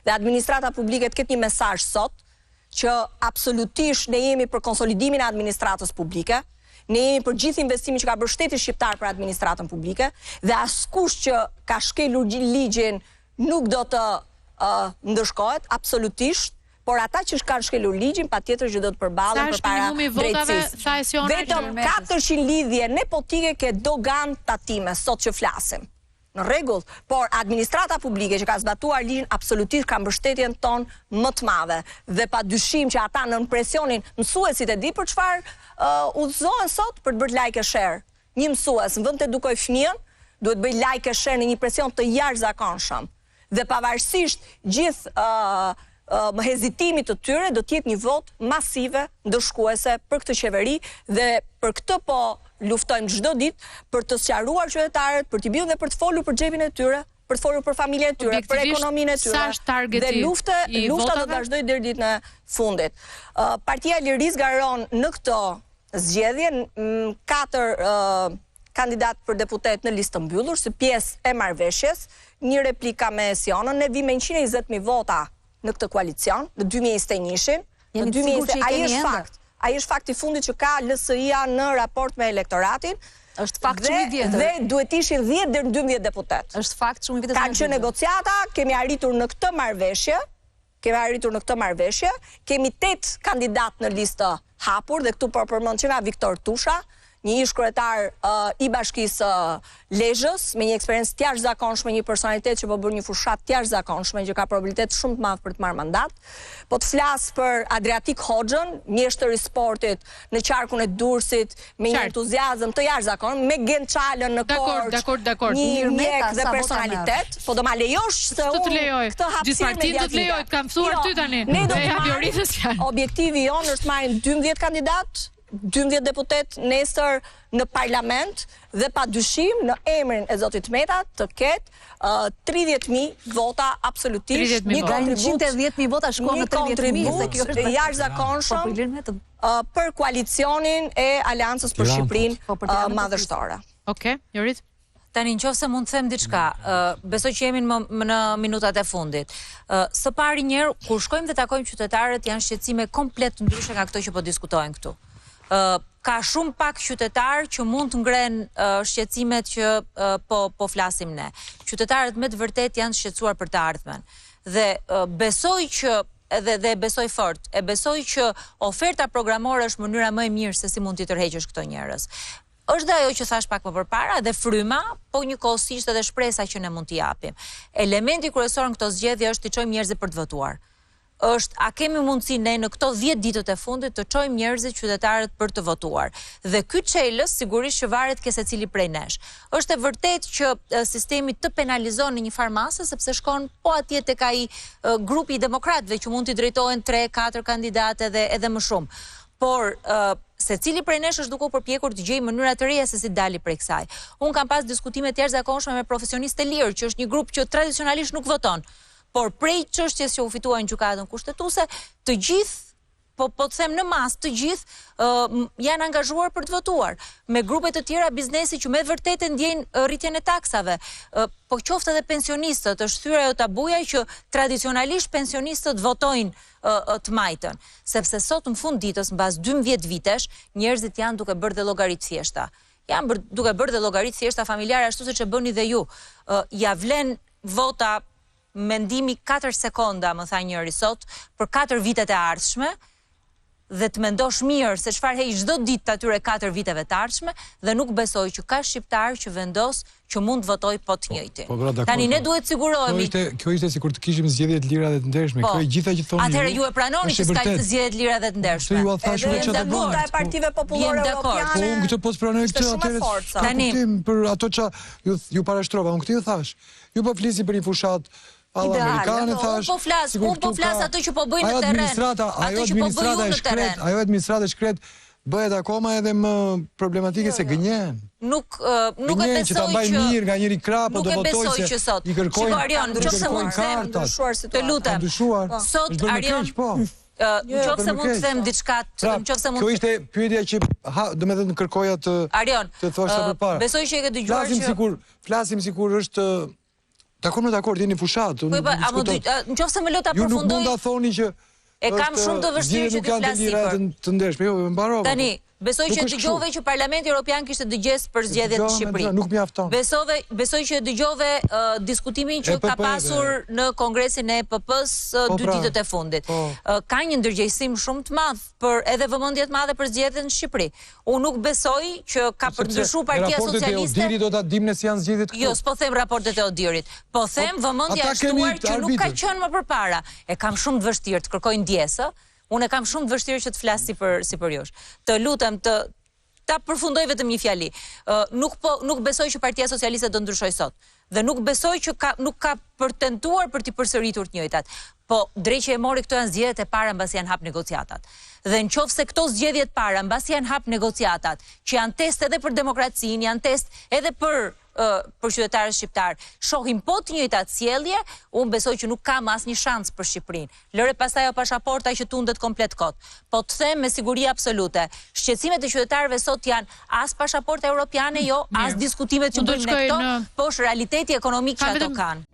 dhe administrata publike të ketë një mesazh sot që absolutisht ne jemi për konsolidimin e administratës publike, ne jemi për gjithë investimin që ka bërë shteti shqiptar për administratën publike dhe askush që ka shkelur ligjin nuk do të ndëshkohet absolutisht, por ata që kanë shkelur ligjin patjetër që do të përballen përpara drejtësisë. Vetëm 400 lidhje nepotike ke dogan tatime sot që flasim. Në rregull, por administrata publike që ka zbatuar ligjin absolutisht ka mbështetjen tonë më të madhe dhe pa dyshim që ata nën presionin mësuesit e di për çfarë udhëzohen sot për të bërë like e share. Një mësues në vend të edukoj fëmijën, duhet bëj like e share në një presion të jashtëzakonshëm. Dhe pavarësisht gjithë hezitimit të tyre do të jetë një votë masive ndëshkuese për këtë qeveri dhe për këtë po luftojmë çdo ditë për të sqaruar qytetarët, për t'i bërë dhe për të folur për xhepin e tyre, për të folur për familjen e tyre, për ekonominë e tyre. Dhe lufta do të vazhdojë deri ditën e fundit. Partia e Lirisë garon në këtë zgjedhje 4 kandidat për deputet në listë të mbyllur, si pjesë e marrëveshjes, një replik me Sionën, ne vim me 120.000 vota në këtë koalicion, në 2021-shin, në 2021 ai është fakti i fundit që ka LSI-a në raport me elektoratin. Është fakt shumë i vjetër. Dhe duhet ishin 10 deri në 12 deputet. Është fakt shumë i vjetër. Kanë qenë negociata, kemi arritur në këtë marrëveshje, kemi 8 kandidat në listë hapur dhe këtu po përmend që nga Viktor Tusha, një ish kryetar i Bashkisë Lezhës me një eksperiencë të jashtëzakonshme, një personalitet që po bën një fushat të jashtëzakonshme që ka probabilitet shumë të madh për të marrë mandat. Po të flas për Adriatik Hoxhën, mjeshtër i sportit në qarkun e Durrësit, me një entuziazëm të jashtëzakonshëm, me Gençalën në Korçë. Dakor. Një mjek dhe personalitet. Po do ma lejosh se unë këtë hapësirë mediatike. Të lejoj, të kam mësuar ty tani. Ne do të marrim. Objektivi jonë është marrim 12 kandidat, 12 deputet nesër në parlament dhe pa dyshim në emrin e Zotit Meta të ketë 30.000 vota absolutisht, një kontribut 110.000 vota shkon në 30.000 jashtëzakonshëm për koalicionin e Aleancës për Shqipërinë madhështore. Okej, Jorit. Tani nëse mund të them diçka, besoj që jemi në minutat e fundit. Së pari njëherë kur shkojmë dhe takojmë qytetarët janë shqetësime komplet ndryshe nga këto që po diskutojnë këtu. Ka shumë pak qytetarë që mund të ngren shqetësimet që po flasim ne. Qytetarët me të vërtet janë shqetësuar për të ardhmen. Dhe besoj që dhe besoj fort, besoj që oferta programore është mënyra më e mirë se si mund t'i tërheqësh këto njerëz. Është dhe ajo që thash pak më përpara, dhe fryma, po njëkohësisht edhe shpresa që ne mund t'i japim. Elementi kryesor në këto zgjedhje është t'i çojmë njerëzit për të votuar. A kemi mundësi ne në këto 10 ditët e fundit të çojmë njerëzit qytetarët për të votuar. Dhe ky çelës sigurisht që varet ke secili prej nesh. Është e vërtetë që sistemi të penalizon në një farmasë sepse shkon po atje tek ai grupi i demokratëve që mund t'i drejtohen 3-4 kandidatë edhe më shumë. Por secili prej nesh është duke u përpjekur të gjejë mënyra të reja se si dali prej kësaj. Unë kam pas diskutime të jashtëzakonshme me profesionistë të lirë, që është një grup që tradicionalisht nuk voton. Por prej çështjes që u fitua në gjykatën kushtetuese, të gjithë, po të them në mas, të gjithë janë angazhuar për të votuar. Me grupe të tjera biznesi që me vërtetë ndjejnë rritjen e taksave. Po qoftë edhe pensionistët, është thyer ajo tabuja që tradicionalisht pensionistët votojnë të majtën, sepse sot në fund ditës mbas 12 vitesh, njerëzit janë duke bërë dhe llogaritë thjeshta. Janë duke bërë dhe llogaritë thjeshta familjare ashtu siç e bëni dhe ju. Ja vlen vota mendimi 4 sekonda, më tha njëri sot, për 4 vitet e ardhshme, dhe të mendosh mirë se çfarë hej çdo ditë atyre 4 viteve të ardhshme dhe nuk besoj që ka shqiptar që vendos që mund të votoj po të njëjtin. Tani ne duhet sigurohemi. Kjo ishte sikur të kishim zgjedhje të lira dhe të ndershme. Kjo e gjitha që thonë. Atëherë ju e pranoni që s'ka zgjedhje të lira dhe të ndershme. Ju thash me çfarë do e partive popullore europiane. Po unë këtë po pranoj këtë atëherë. Tani për ato që ju parashtrova, unë këtë ju thash. Ju po flisi për një fushat amerikane thash. Unë po flas ato që po bëjnë në terren. Ajo administrata shkret bëhet akoma edhe më problematike se gënjen. Nuk e besoj që ta mbaj mirë nga njëri krap, do votoj se i kërkojnë. Arion, nëse mund të lutem. Sot Arion, nëse mund të them diçka, nëse mund. Kjo ishte pyetja që domethënë kërkoja të Arion, të thoshta përpara. Besoj që e ke dëgjuar që flasim sikur është Dakor, jeni fushat. Në qoftë se më lë ta përfundoj. Ju nuk mund ta thoni që e kam shumë të vështirë që të flas sipër. Të ndershme, jo, mbarova. Tani, besoj që dëgjove që Parlamenti Evropian kishte dëgjes për zgjedhjet në Shqipëri. Nuk mjafton. Besoj që dëgjove diskutimin që ka pasur në Kongresin e EPP-s 2 ditët e fundit. Ka një ndërgjegjësim shumë të madh për edhe vëmendje të madhe për zgjedhjet në Shqipëri. Unë nuk besoj që ka përndryshuar Partia Socialiste. Raportet e Odirit do ta dimne si janë zgjedhjet këtu. Jo, s'po them raportet e Odirit. Po them vëmendja e shtuar që nuk ka qenë më përpara. E kam shumë të vështirë të kërkoj ndjesë. Unë e kam shumë të vështirë që të flas sipër jush. Të lutem ta përfundoj vetëm një fjali. Nuk besoj që Partia Socialiste do ndryshoj sot. Dhe nuk besoj që nuk ka tentuar për t'i përsëritur të njëjtat. Po drejt që e mori këto janë zgjedhjet e para mbasi janë hap negociatat. Dhe nëse këto zgjedhjet para mbasi janë hap negociatat, që janë test edhe për demokracinë, janë test edhe për qytetarët shqiptar, shohim po të njëjtat sjellje, unë besoj që nuk kam asnjë shans për Shqipërinë. Lëre pastaj o pasaporta që tundet komplet kot. Po të them me siguri absolute, shqetësimet e qytetarëve sot janë as pasaporta europiane, jo, as diskutimet që bëjmë ne këto, po është realiteti ekonomik që ato kanë.